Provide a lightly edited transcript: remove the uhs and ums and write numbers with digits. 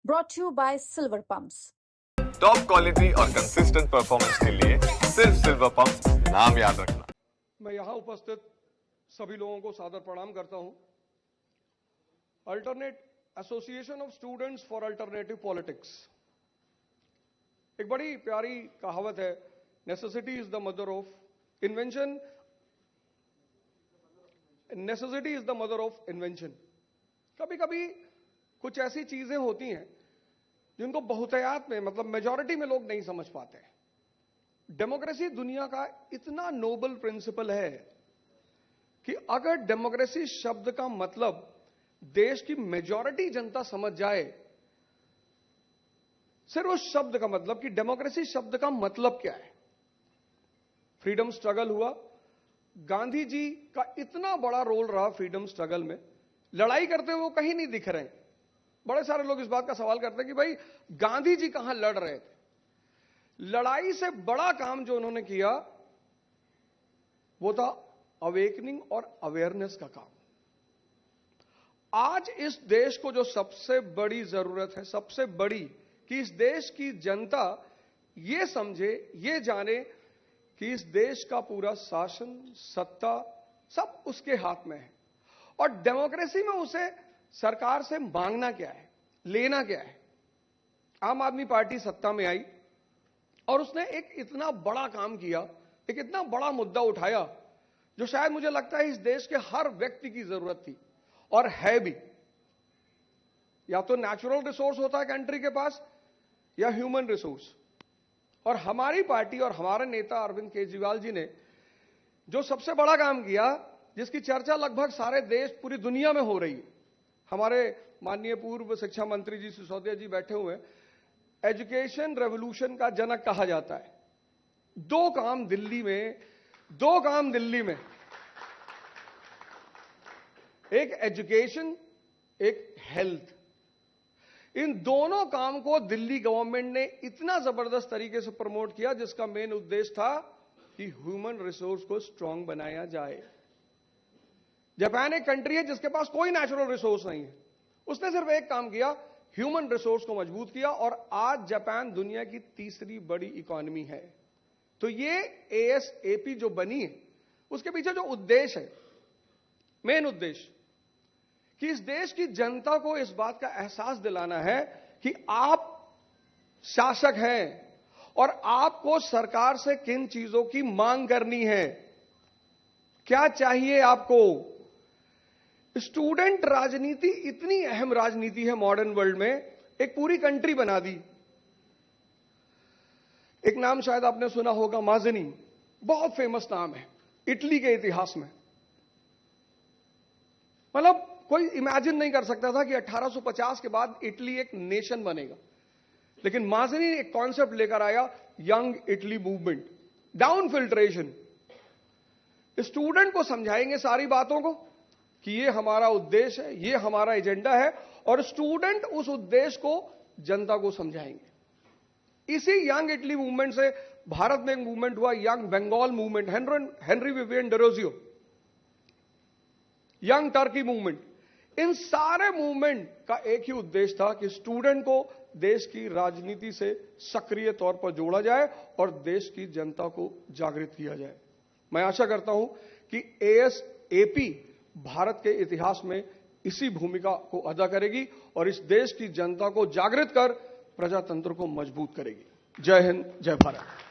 brought to you by Silver Pumps. Top quality और consistent performance के लिए सिर्फ सिल्वर पंप्स नाम याद रखना। मैं यहां उपस्थित सभी लोगों को सादर प्रणाम करता हूं। Alternate association of students for alternative politics, एक बड़ी प्यारी कहावत है, necessity is the mother of invention. Necessity is the mother of invention. कभी कभी कुछ ऐसी चीजें होती हैं जिनको बहुतायत में, मतलब मेजॉरिटी में लोग नहीं समझ पाते। डेमोक्रेसी दुनिया का इतना नोबल प्रिंसिपल है कि अगर डेमोक्रेसी शब्द का मतलब देश की मेजॉरिटी जनता समझ जाए, सिर्फ उस शब्द का मतलब कि डेमोक्रेसी शब्द का मतलब क्या है। फ्रीडम स्ट्रगल हुआ, गांधी जी का इतना बड़ा रोल रहा फ्रीडम स्ट्रगल में। लड़ाई करते हुए वो कहीं नहीं दिख रहे हैं। बड़े सारे लोग इस बात का सवाल करते हैं कि भाई गांधी जी कहां लड़ रहे थे। लड़ाई से बड़ा काम जो उन्होंने किया वो था अवेकनिंग और अवेयरनेस का काम। आज इस देश को जो सबसे बड़ी जरूरत है, सबसे बड़ी, कि इस देश की जनता ये समझे, ये जाने कि इस देश का पूरा शासन, सत्ता सब उसके हाथ में है। और डेमोक्रेसी में उसे सरकार से मांगना क्या है, लेना क्या है। आम आदमी पार्टी सत्ता में आई और उसने एक इतना बड़ा काम किया, एक इतना बड़ा मुद्दा उठाया जो शायद मुझे लगता है इस देश के हर व्यक्ति की जरूरत थी और है भी। या तो नेचुरल रिसोर्स होता है कंट्री के पास या ह्यूमन रिसोर्स। और हमारी पार्टी और हमारे नेता अरविंद केजरीवाल जी ने जो सबसे बड़ा काम किया, जिसकी चर्चा लगभग सारे देश, पूरी दुनिया में हो रही है। हमारे माननीय पूर्व शिक्षा मंत्री जी सिसोदिया जी बैठे हुए हैं। एजुकेशन रेवोल्यूशन का जनक कहा जाता है। दो काम दिल्ली में, एक एजुकेशन, एक हेल्थ। इन दोनों काम को दिल्ली गवर्नमेंट ने इतना जबरदस्त तरीके से प्रमोट किया जिसका मेन उद्देश्य था कि ह्यूमन रिसोर्स को स्ट्रांग बनाया जाए। जापान एक कंट्री है जिसके पास कोई नेचुरल रिसोर्स नहीं है। उसने सिर्फ एक काम किया, ह्यूमन रिसोर्स को मजबूत किया, और आज जापान दुनिया की तीसरी बड़ी इकोनॉमी है। तो ये एएसएपी जो बनी है, उसके पीछे जो उद्देश्य है, मेन उद्देश्य, कि इस देश की जनता को इस बात का एहसास दिलाना है कि आप शासक हैं और आपको सरकार से किन चीजों की मांग करनी है, क्या चाहिए आपको। स्टूडेंट राजनीति इतनी अहम राजनीति है मॉडर्न वर्ल्ड में, एक पूरी कंट्री बना दी। एक नाम शायद आपने सुना होगा, माज़नी, बहुत फेमस नाम है इटली के इतिहास में। मतलब कोई इमेजिन नहीं कर सकता था कि 1850 के बाद इटली एक नेशन बनेगा। लेकिन माज़नी एक कॉन्सेप्ट लेकर आया, young Italy movement, down filtration. Student को समझाएंगे सारी बातों को कि ये हमारा उद्देश्य है, ये हमारा एजेंडा है, और स्टूडेंट उस उद्देश्य को जनता को समझाएंगे। इसी यंग इटली मूवमेंट से भारत में एक मूवमेंट हुआ, young Bengal movement, Henry Vivian Derozio, young Turkey movement. इन सारे मूवमेंट का एक ही उद्देश्य था कि स्टूडेंट को देश की राजनीति से सक्रिय तौर पर जोड़ा जाए और देश की जनता को जागृत किया जाए। मैं आशा करता हूं कि एएसएपी भारत के इतिहास में इसी भूमिका को अदा करेगी और इस देश की जनता को जागृत कर प्रजातंत्र को मजबूत करेगी। जय हिंद, जय भारत।